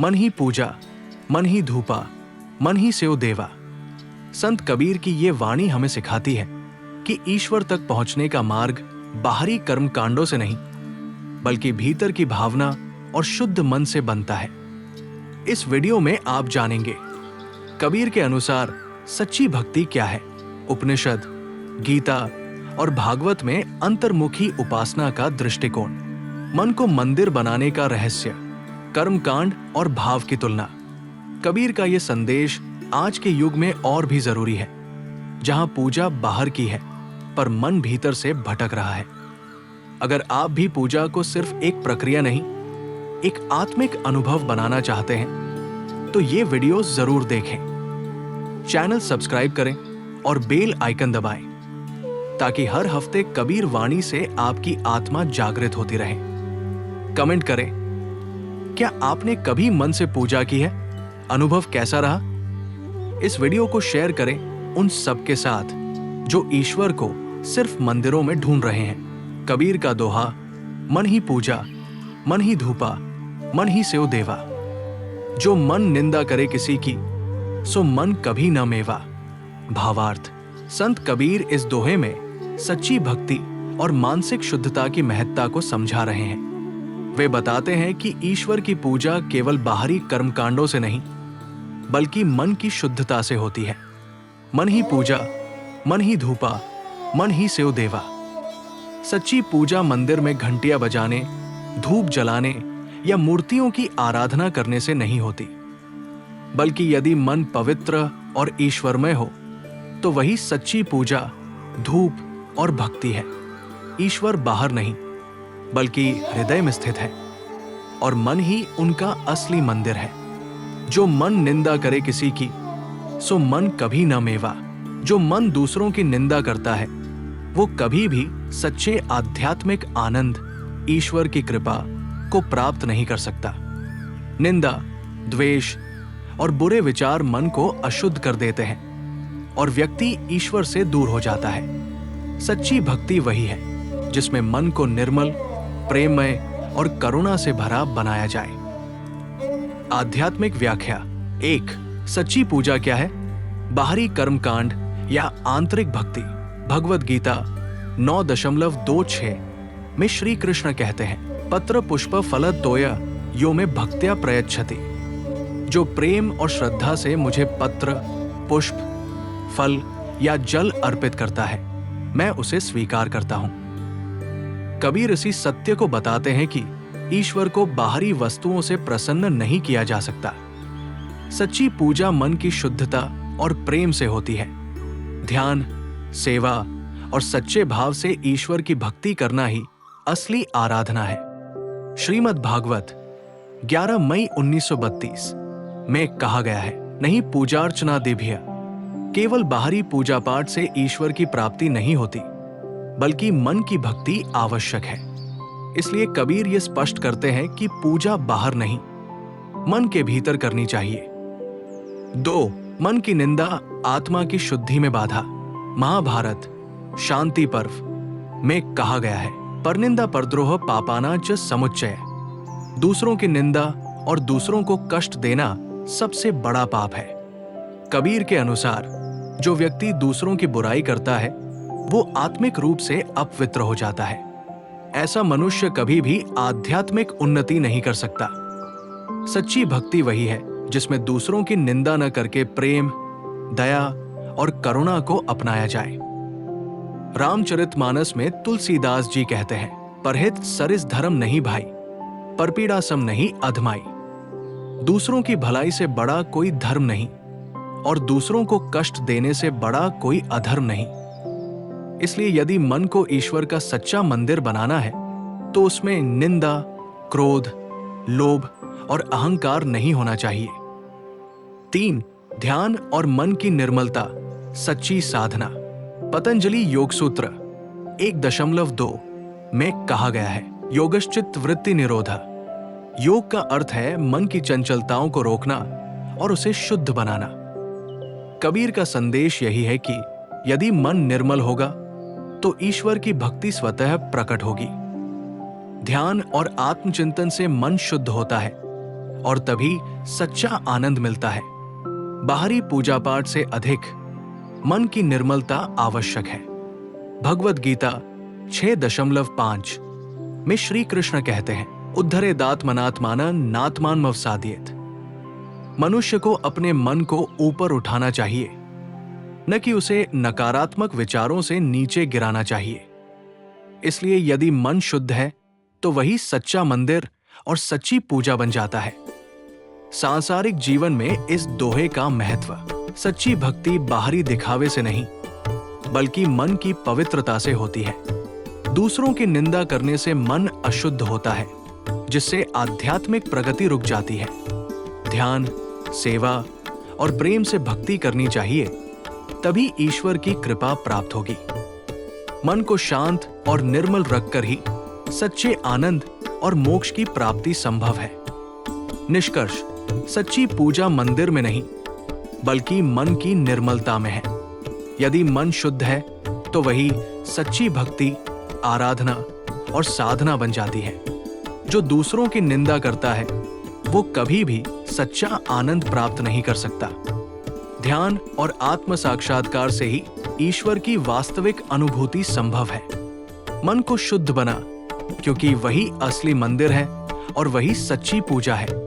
मन ही पूजा, मन ही धूपा, मन ही सेव देवा। संत कबीर की ये वाणी हमें सिखाती है कि ईश्वर तक पहुंचने का मार्ग बाहरी कर्म कांडों से नहीं, बल्कि भीतर की भावना और शुद्ध मन से बनता है। इस वीडियो में आप जानेंगे कबीर के अनुसार सच्ची भक्ति क्या है, उपनिषद, गीता और भागवत में अंतर्मुखी उपासना का दृष्टिकोण, मन को मंदिर बनाने का रहस्य, कर्मकांड और भाव की तुलना। कबीर का यह संदेश आज के युग में और भी जरूरी है, जहां पूजा बाहर की है पर मन भीतर से भटक रहा है। अगर आप भी पूजा को सिर्फ एक प्रक्रिया नहीं, एक आत्मिक अनुभव बनाना चाहते हैं, तो ये वीडियो जरूर देखें। चैनल सब्सक्राइब करें और बेल आइकन दबाएं, ताकि हर हफ्ते कबीर वाणी से आपकी आत्मा जागृत होती रहे। कमेंट करें, क्या आपने कभी मन से पूजा की है? अनुभव कैसा रहा? इस वीडियो को शेयर करें उन सबके साथ जो ईश्वर को सिर्फ मंदिरों में ढूंढ रहे हैं। कबीर का दोहा, मन ही पूजा, मन ही धूपा, मन ही सेव देवा। जो मन निंदा करे किसी की, सो मन कभी न मेवा। भावार्थ, संत कबीर इस दोहे में सच्ची भक्ति और मानसिक शुद्धता की महत्ता को समझा रहे हैं। वे बताते हैं कि ईश्वर की पूजा केवल बाहरी कर्मकांडों से नहीं, बल्कि मन की शुद्धता से होती है। मन ही पूजा, मन ही धूपा, मन ही सेव देवा। सच्ची पूजा मंदिर में घंटियां बजाने, धूप जलाने या मूर्तियों की आराधना करने से नहीं होती, बल्कि यदि मन पवित्र और ईश्वरमय हो तो वही सच्ची पूजा, धूप और भक्ति है। ईश्वर बाहर नहीं, बल्कि हृदय में स्थित है, और मन ही उनका असली मंदिर है। जो मन निंदा करे किसी की, सो मन कभी न मेवा। जो मन दूसरों की निंदा करता है, वो कभी भी सच्चे आध्यात्मिक आनंद, ईश्वर की कृपा को प्राप्त नहीं कर सकता। निंदा, द्वेष और बुरे विचार मन को अशुद्ध कर देते हैं और व्यक्ति ईश्वर से दूर हो जाता है। सच्ची भक्ति वही है जिसमें मन को निर्मल, प्रेममय और करुणा से भरा बनाया जाए। आध्यात्मिक व्याख्या 1. सच्ची पूजा क्या है? बाहरी कर्मकांड या आंतरिक भक्ति। भगवद गीता 9.26 में श्री कृष्ण कहते हैं, पत्र पुष्प फल तोय यो में भक्त्या प्रयच्छति। जो प्रेम और श्रद्धा से मुझे पत्र, पुष्प, फल या जल अर्पित करता है, मैं उसे स्वीकार करता हूं। कबीर इसी सत्य को बताते हैं कि ईश्वर को बाहरी वस्तुओं से प्रसन्न नहीं किया जा सकता। सच्ची पूजा मन की शुद्धता और प्रेम से होती है। ध्यान, सेवा और सच्चे भाव से ईश्वर की भक्ति करना ही असली आराधना है। श्रीमद् भागवत 11 मई 1932 में कहा गया है, नहीं पूजार्चना दिभ्य। केवल बाहरी पूजा पाठ से ईश्वर की प्राप्ति नहीं होती, बल्कि मन की भक्ति आवश्यक है। इसलिए कबीर ये स्पष्ट करते हैं कि पूजा बाहर नहीं, मन के भीतर करनी चाहिए। 2. मन की निंदा आत्मा की शुद्धि में बाधा। महाभारत शांति पर्व में कहा गया है, परनिंदा परद्रोह पापाना च समुच्चय। दूसरों की निंदा और दूसरों को कष्ट देना सबसे बड़ा पाप है। कबीर के अनुसार जो व्यक्ति दूसरों की बुराई करता है, वो आत्मिक रूप से अपवित्र हो जाता है। ऐसा मनुष्य कभी भी आध्यात्मिक उन्नति नहीं कर सकता। सच्ची भक्ति वही है जिसमें दूसरों की निंदा न करके प्रेम, दया और करुणा को अपनाया जाए। रामचरितमानस में तुलसीदास जी कहते हैं, परहित सरिस धर्म नहीं भाई, परपीड़ा सम नहीं अधमाई। दूसरों की भलाई से बड़ा कोई धर्म नहीं और दूसरों को कष्ट देने से बड़ा कोई अधर्म नहीं। इसलिए यदि मन को ईश्वर का सच्चा मंदिर बनाना है, तो उसमें निंदा, क्रोध, लोभ और अहंकार नहीं होना चाहिए। 3. ध्यान और मन की निर्मलता, सच्ची साधना। पतंजलि योग सूत्र 1.2 में कहा गया है, योगश्चित्त वृत्ति निरोधा। योग का अर्थ है मन की चंचलताओं को रोकना और उसे शुद्ध बनाना। कबीर का संदेश यही है कि यदि मन निर्मल होगा तो ईश्वर की भक्ति स्वतः प्रकट होगी। ध्यान और आत्मचिंतन से मन शुद्ध होता है और तभी सच्चा आनंद मिलता है। बाहरी पूजा पाठ से अधिक मन की निर्मलता आवश्यक है। भगवद गीता 6.5 में श्री कृष्ण कहते हैं, उद्धरेदात्मनात्मानं नात्मान मवसादयेत्। मनुष्य को अपने मन को ऊपर उठाना चाहिए, न कि उसे नकारात्मक विचारों से नीचे गिराना चाहिए। इसलिए यदि मन शुद्ध है तो वही सच्चा मंदिर और सच्ची पूजा बन जाता है। सांसारिक जीवन में इस दोहे का महत्व सच्ची भक्ति बाहरी दिखावे से नहीं बल्कि मन की पवित्रता से होती है। दूसरों की निंदा करने से मन अशुद्ध होता है, जिससे आध्यात्मिक प्रगति रुक जाती है। ध्यान, सेवा और प्रेम से भक्ति करनी चाहिए, तभी ईश्वर की कृपा प्राप्त होगी। मन को शांत और निर्मल रखकर ही सच्चे आनंद और मोक्ष की प्राप्ति संभव है। निष्कर्ष, सच्ची पूजा मंदिर में नहीं बल्कि मन की निर्मलता में है। यदि मन शुद्ध है तो वही सच्ची भक्ति, आराधना और साधना बन जाती है। जो दूसरों की निंदा करता है वो कभी भी सच्चा आनंद प्राप्त नहीं कर सकता। ध्यान और आत्म साक्षात्कार से ही ईश्वर की वास्तविक अनुभूति संभव है। मन को शुद्ध बना, क्योंकि वही असली मंदिर है और वही सच्ची पूजा है।